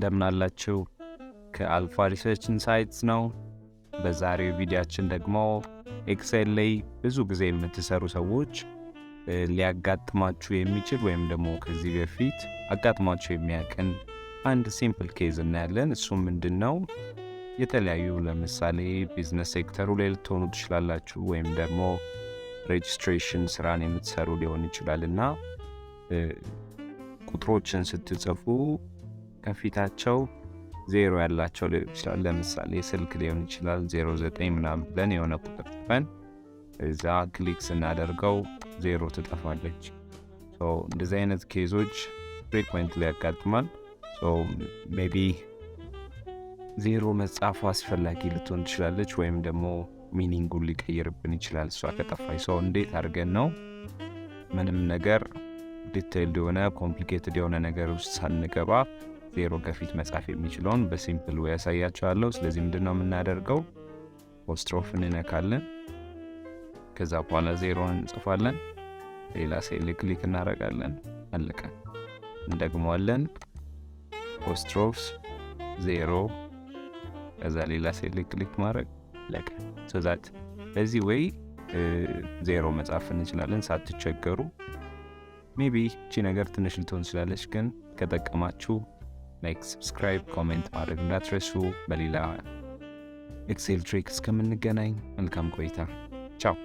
እንደምን አላችሁ? ከአልፋ ሪሰርች ኢንሳይትስ ነው። በዛሬው ቪዲዮአችን ደግሞ ኤክሴል ላይ ብዙ ጊዜ የምትሰሩ ሰዎች ሊያጋጥማችሁ የሚችል ወይም ደግሞ ከዚህ በፊት አጋጥማችሁ የሚያውቅን አንድ ሲምፕል ኬዝ እናያለን። እሱም ምንድነው? የተለያዩ ለምሳሌ ቢዝነስ ሴክተሩ ላይ ልትሆኑ ትችላላችሁ፣ ወይም ደግሞ ሬጅስትሬሽን ስራን የምትሰሩ ሊሆን ይችላልና ቁጥሮችን ስትጽፉ ከፊታቸው ዜሮ ያላቸው ሊሆን ይችላል። ለምሳሌ ስልክ ሊሆን ይችላል 09 ምናምን ብለን የሆነ ቁጥር ጽፈን እዛ ክሊክ ስናደርገው ዜሮ ትጠፋለች። እንደዚህ አይነት ኬዞች ፍሪኩዌንትሊ ያጋጥማል። ሜቢ ዜሮ መጻፉ አስፈላጊ ልትሆን ትችላለች፣ ወይም ደግሞ ሚኒንጉን ሊቀይርብን ይችላል እሷ ከጠፋች። እንዴት አድርገን ነው ምንም ነገር ዲቴይልድ የሆነ ኮምፕሊኬትድ የሆነ ነገር ውስጥ ሳንገባ ዜሮ ከፊት መጻፍ የሚችለውን በሲምፕል ወይ ያሳያችኋለሁ። ስለዚህ ምንድነው የምናደርገው? አፖስትሮፍ እንነካለን፣ ከዛ በኋላ ዜሮን እንጽፋለን፣ ሌላ ሴል ክሊክ እናደርጋለን፣ አለቀ። እንደግመዋለን፣ አፖስትሮፍ ዜሮ፣ ከዛ ሌላ ሴል ክሊክ ማድረግ፣ አለቀ። ዛት በዚህ ወይ ዜሮ መጻፍ እንችላለን ሳትቸገሩ። ሜቢ እቺ ነገር ትንሽ ልትሆን ትችላለች፣ ግን ከጠቀማችሁ ላይክ፣ ሰብስክራይብ፣ ኮሜንት ማድረግ እንዳትረሱ። በሌላ ኤክሴል ትሪክ እስከምንገናኝ መልካም ቆይታ። ቻው።